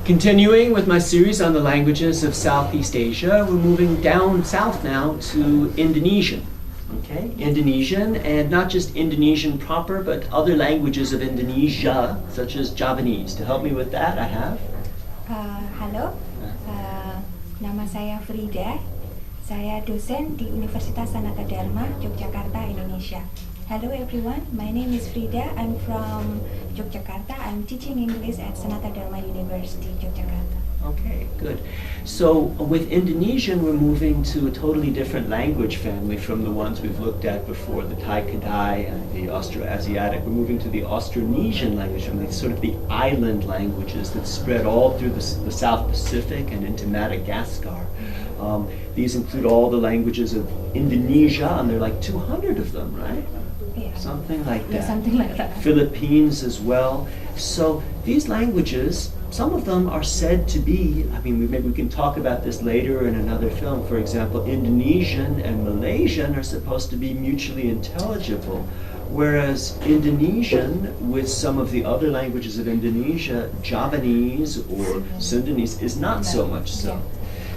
Continuing with my series on the languages of Southeast Asia, we're moving down south now to Indonesian. Okay, Indonesian, and not just Indonesian proper, but other languages of Indonesia, such as Javanese. To help me with that, I have... Halo, nama saya Frida. Saya dosen di Universitas Sanata Dharma, Yogyakarta, Indonesia. Hello everyone, my name is Frida. I'm from Yogyakarta. I'm teaching English at Sanata Dharma University, Yogyakarta. Okay, good. So with Indonesian, we're moving to a totally different language family from the ones we've looked at before, the Thai Kadai and the Austroasiatic. We're moving to the Austronesian language family, sort of the island languages that spread all through the South Pacific and into Madagascar. These include all the languages of Indonesia, and there are like 200 of them, right? Yeah. Something like that. Yeah, something like that. Philippines as well. So these languages, some of them are said to be, maybe we can talk about this later in another film. For example, Indonesian and Malaysian are supposed to be mutually intelligible, whereas Indonesian, with some of the other languages of Indonesia, Javanese or Sundanese, is not so much so.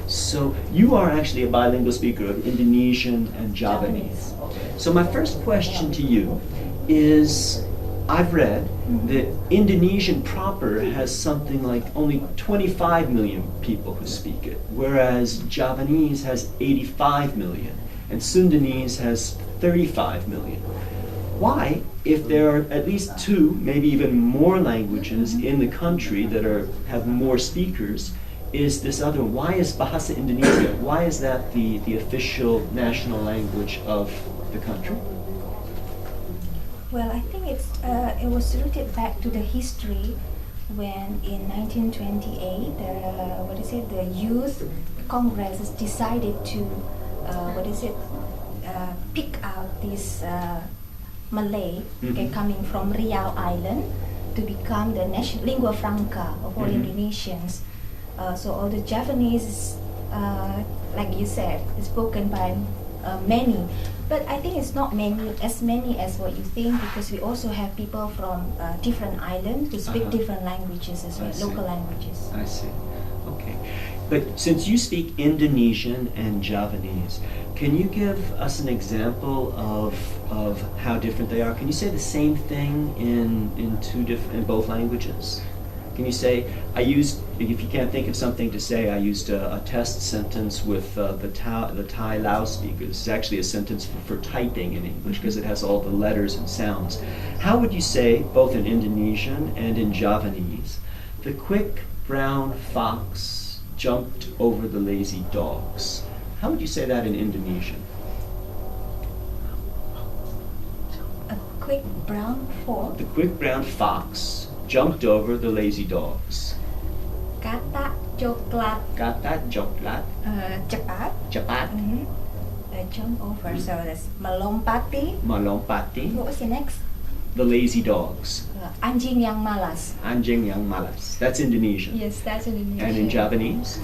So you are actually a bilingual speaker of Indonesian and Javanese. So my first question to you is, I've read that Indonesian proper has something like only 25 million people who speak it, whereas Javanese has 85 million, and Sundanese has 35 million. Why, if there are at least two, maybe even more languages in the country that have more speakers, is this other? Why is Bahasa Indonesia? Why is that the official national language of the country? Well, I think it was rooted back to the history when in 1928 the Youth Congress decided to pick out this Malay coming from Riau Island to become the national lingua franca of all Indonesians. So all the Javanese, like you said, is spoken by many, but I think it's not as many as what you think, because we also have people from different islands who speak different languages as well, local languages. I see. Okay. But since you speak Indonesian and Javanese, can you give us an example of how different they are? Can you say the same thing in both languages? Can you say, if you can't think of something to say, I used a test sentence with the Thai Lao speakers. It's actually a sentence for typing in English because it has all the letters and sounds. How would you say, both in Indonesian and in Javanese, the quick brown fox jumped over the lazy dogs? How would you say that in Indonesian? A quick brown fox? The quick brown fox jumped over the lazy dogs. Kata coklat. Kata coklat. Cepat. Cepat. Jump over. So that's melompati. Melompati. What was the next? The lazy dogs. Anjing yang malas. Anjing yang malas. That's Indonesian. Yes, that's Indonesian. And in Javanese?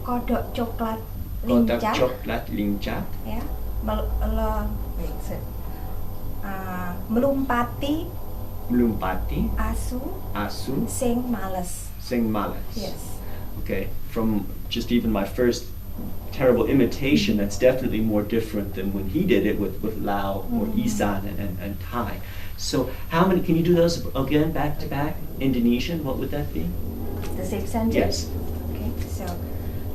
Kodok coklat Kodok lincah. coklat lincah. Yeah. Melumpati. Melumpati. Asu. Sing malas. Sing malas. Yes. Okay. From just even my first terrible imitation, that's definitely more different than when he did it with Lao or Isan and Thai. So how many, can you do those again back to back? Indonesian, what would that be? The same sentence? Yes. Okay, so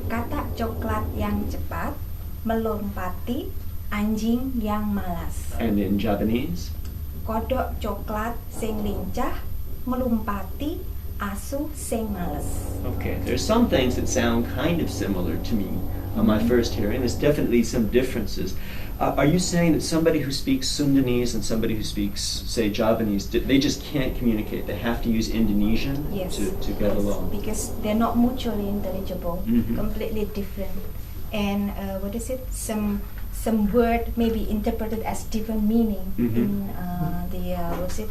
kata coklat yang cepat melompati anjing yang malas. And in Javanese? Kodok coklat sing lincah melumpati asu sing malas. Okay, there's some things that sound kind of similar to me on my first hearing. There's definitely some differences. Are you saying that somebody who speaks Sundanese and somebody who speaks, say, Javanese, they just can't communicate? They have to use Indonesian to get along? Because they're not mutually intelligible, completely different. And some word may be interpreted as different meaning in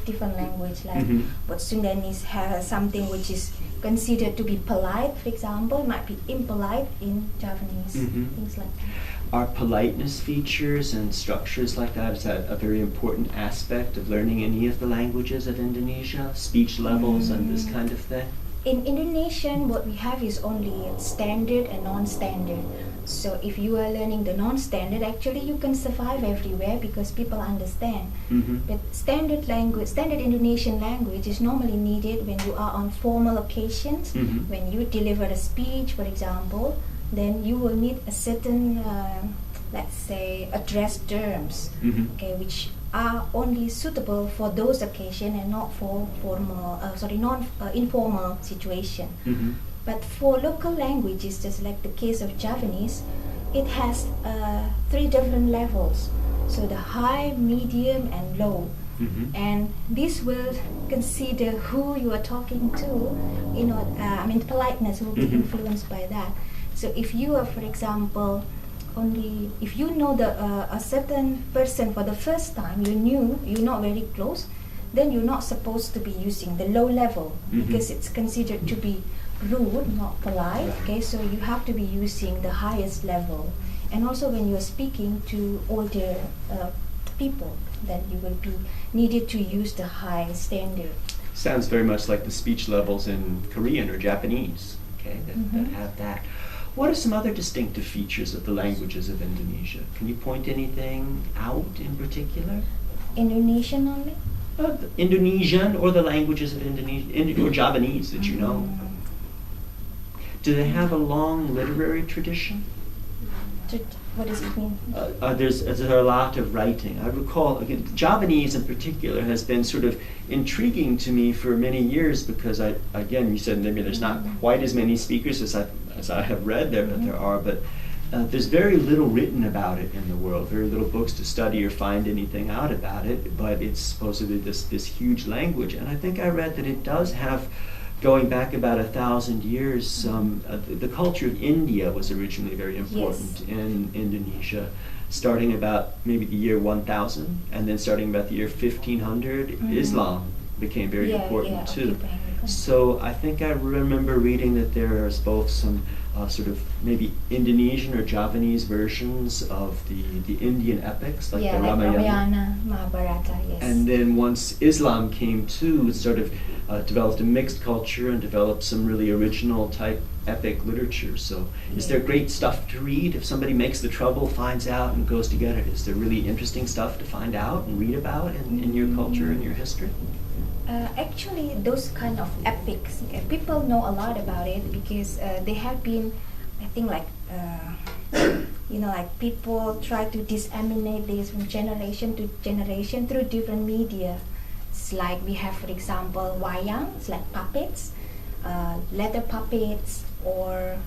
different language, like what Sundanese has something which is considered to be polite, for example, might be impolite in Javanese, things like that. Are politeness features and structures like that, is that a very important aspect of learning any of the languages of Indonesia, speech levels and this kind of thing? In Indonesian, what we have is only standard and non-standard. So if you are learning the non-standard, actually you can survive everywhere because people understand. But standard language, standard Indonesian language is normally needed when you are on formal occasions, when you deliver a speech, for example, then you will need a certain, let's say, address terms, okay, which are only suitable for those occasions and not for informal situation. But for local languages, just like the case of Javanese, it has 3 different levels. So the high, medium, and low. And this will consider who you are talking to. Politeness will be influenced by that. So if you are, for example, if you know a certain person for the first time, you're not very close, then you're not supposed to be using the low level because it's considered to be rude, not polite. Okay, so you have to be using the highest level. And also when you're speaking to older people, then you will be needed to use the high standard. Sounds very much like the speech levels in Korean or Japanese, okay, that have that. What are some other distinctive features of the languages of Indonesia? Can you point anything out in particular? Indonesian only? Indonesian or the languages of Indonesia, or Javanese that you know. Do they have a long literary tradition? What does it mean? There's a lot of writing. I recall, again, Javanese in particular has been sort of intriguing to me for many years because you said maybe there's not quite as many speakers as I have read there, but there are. But there's very little written about it in the world, very little books to study or find anything out about it. But it's supposedly this huge language, and I think I read that it does have, going back about 1,000 years, the culture of India was originally very important in Indonesia, starting about maybe the year 1000, and then starting about the year 1500, Islam became very important too. So I think I remember reading that there is both some sort of maybe Indonesian or Javanese versions of the Indian epics, like the Ramayana, Mahabharata, yes. And then once Islam came too, it sort of developed a mixed culture and developed some really original type epic literature. So is there great stuff to read if somebody makes the trouble, finds out, and goes to get it? Is there really interesting stuff to find out and read about in your culture and your history? Actually, those kind of epics, people know a lot about it because they have been, I think, like people try to disseminate this from generation to generation through different media. It's like we have, for example, wayang, it's like puppets, leather puppets, or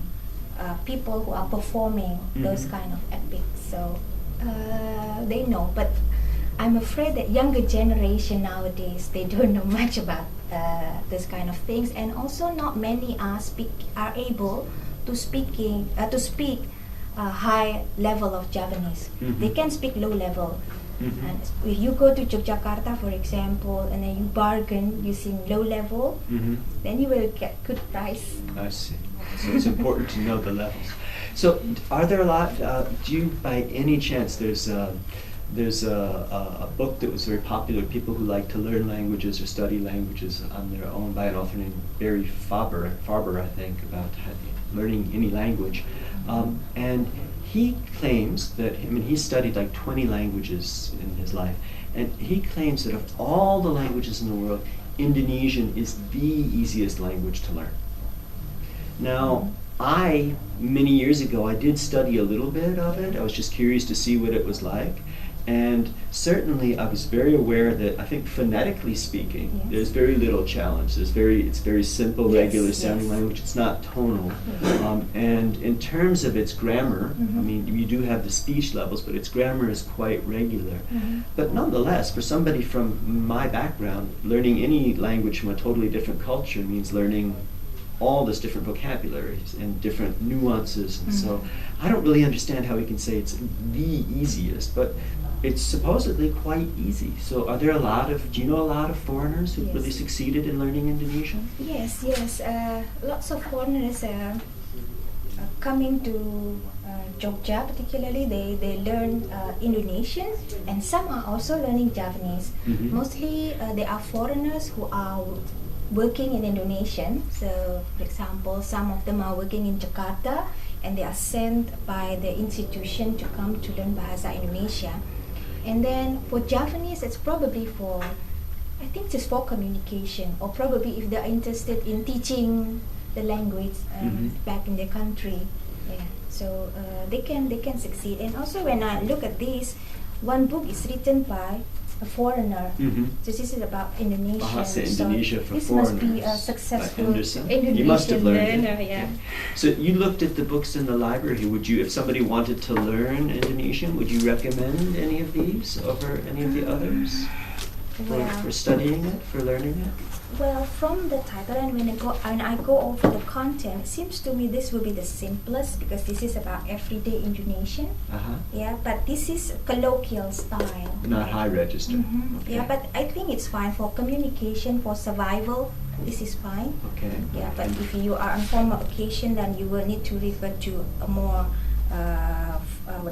people who are performing those kind of epics. So they know, but I'm afraid that younger generation nowadays, they don't know much about this kind of things, and also not many are able to speak high level of Javanese. They can speak low level. And if you go to Yogyakarta, for example, and then you bargain using low level, then you will get good price. I see. So it's important to know the levels. So are there a lot, do you by any chance, there's a book that was very popular, people who like to learn languages or study languages on their own, by an author named Barry Farber, I think, about learning any language. And he claims that, he studied like 20 languages in his life, and he claims that of all the languages in the world, Indonesian is the easiest language to learn. Now, many years ago, I did study a little bit of it. I was just curious to see what it was like. And certainly I was very aware that I think phonetically speaking, there's very little challenge. It's very simple, regular sounding language. It's not tonal. And in terms of its grammar, you do have the speech levels, but its grammar is quite regular. But nonetheless, for somebody from my background, learning any language from a totally different culture means learning all this different vocabularies and different nuances. And so I don't really understand how we can say it's the easiest, but it's supposedly quite easy. So do you know a lot of foreigners who really succeeded in learning Indonesian? Yes. Lots of foreigners are coming to Jogja particularly. They learn Indonesian, and some are also learning Javanese. Mostly they are foreigners who are working in Indonesian. So, for example, some of them are working in Jakarta and they are sent by the institution to come to learn Bahasa Indonesia. And then for Javanese, it's probably for, I think just for communication, or probably if they're interested in teaching the language back in their country. Yeah, so they can succeed. And also when I look at this, one book is written by a foreigner. So this is about Indonesian. Bahasa Indonesia for this foreigners. must be a successful You must have Indonesian learned learner. it. Yeah. So you looked at the books in the library. Would you, if somebody wanted to learn Indonesian, would you recommend any of these over any of the others for studying it, for learning it? Well, from the title and when I go over the content, it seems to me this will be the simplest because this is about everyday Indonesian. Yeah, but this is colloquial style. Not high register. Okay. Yeah, but I think it's fine for communication, for survival. This is fine. Okay. Yeah, but if you are on formal occasion, then you will need to refer to a more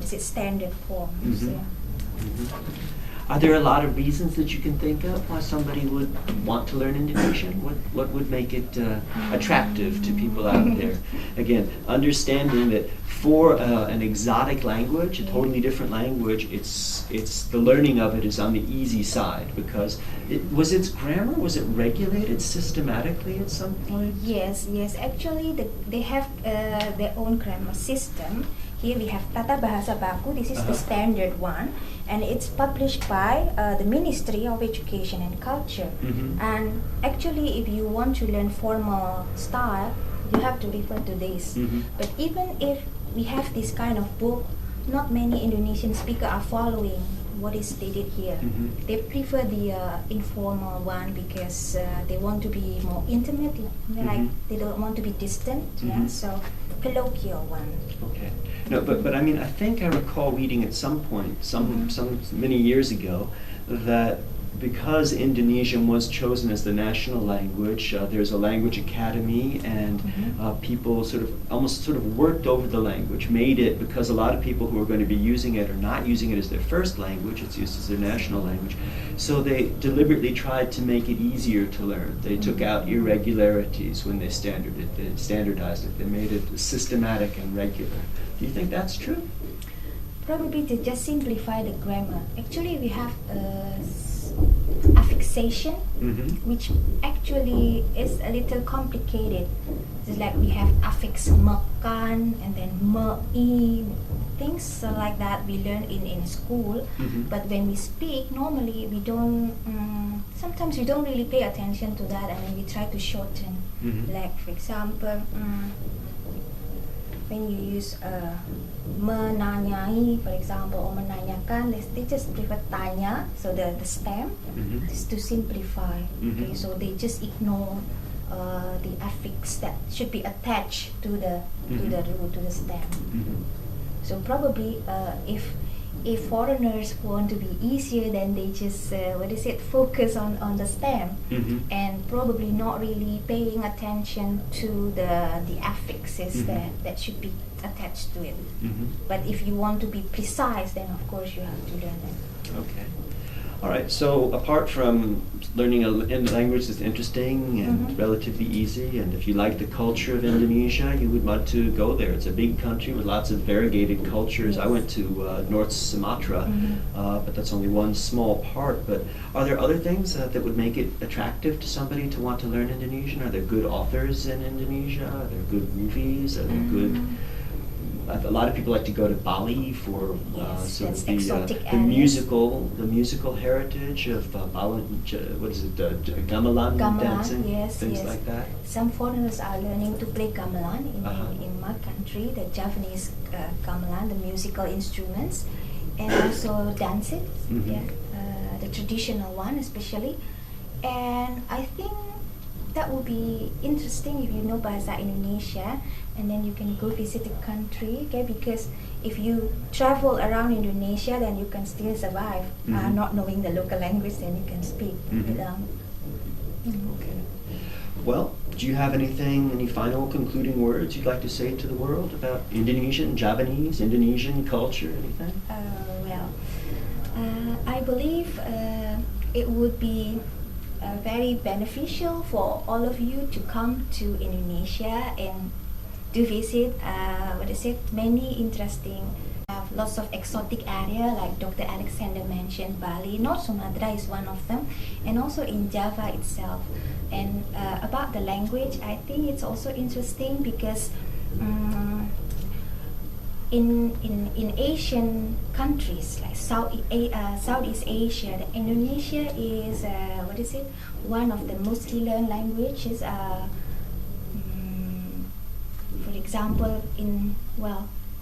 standard form. So, yeah. Are there a lot of reasons that you can think of why somebody would want to learn Indonesian? What would make it attractive to people out there? Again, understanding that for an exotic language, a totally different language, it's the learning of it is on the easy side because its grammar, was it regulated systematically at some point? Yes. Actually, they have their own grammar system. Here we have Tata Bahasa Baku. This is the standard one, and it's published by the Ministry of Education and Culture. And actually, if you want to learn formal style, you have to refer to this. But even if we have this kind of book, not many Indonesian speakers are following what is stated here. They prefer the informal one because they want to be more intimate, like they don't want to be distant. Yeah? So colloquial one. Okay. No, but I mean, I think I recall reading at some point, some many years ago, that because Indonesian was chosen as the national language, there's a language academy, and people almost worked over the language, made it, because a lot of people who are going to be using it are not using it as their first language, it's used as their national language. So they deliberately tried to make it easier to learn. They took out irregularities when they standardized it. They made it systematic and regular. Do you think that's true? Probably to just simplify the grammar. Actually, we have affixation, which actually is a little complicated. It's like we have affix makan and then me, things like that we learn in school. But when we speak, normally we don't, sometimes we don't really pay attention to that, and then we try to shorten. Like, for example, when you use menanyai, for example, or menanyakan, they just prefer tanya, so the stem, is to simplify. Okay, so they just ignore the affix that should be attached to the root, to the stem. So probably if foreigners want to be easier, then they just focus on the stem, and probably not really paying attention to the affixes that should be attached to it. But if you want to be precise, then of course you have to learn it. Okay. All right, so apart from learning a language that's interesting and relatively easy, and if you like the culture of Indonesia, you would want to go there. It's a big country with lots of variegated cultures. I went to North Sumatra, but that's only one small part. But are there other things that would make it attractive to somebody to want to learn Indonesian? Are there good authors in Indonesia? Are there good movies? Are there good... A lot of people like to go to Bali for the musical heritage of Bali. What is it? Gamelan dancing, things like that. Some foreigners are learning to play gamelan in my country. The Javanese gamelan, the musical instruments, and also dances. The traditional one, especially. And I think that would be interesting if you know Bahasa Indonesia, and then you can go visit the country, okay? Because if you travel around Indonesia, then you can still survive. Not knowing the local language, then you can speak with them. Okay. Well, do you have any final concluding words you'd like to say to the world about Indonesian, Javanese, Indonesian culture, anything? I believe it would be very beneficial for all of you to come to Indonesia and to visit many interesting, lots of exotic area like Dr. Alexander mentioned. Bali, North Sumatra is one of them, and also in Java itself. And about the language, I think it's also interesting because in Asian countries like Southeast Asia, Indonesia is one of the mostly learned languages. For example,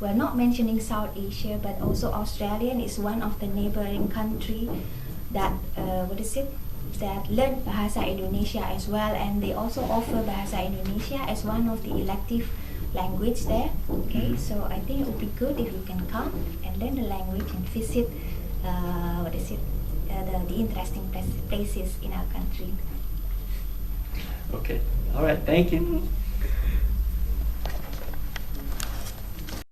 we're not mentioning South Asia, but also Australian is one of the neighboring country that that learn Bahasa Indonesia as well, and they also offer Bahasa Indonesia as one of the elective language there. Okay, so I think it would be good if you can come and learn the language and visit the interesting places in our country. Okay, all right, thank you.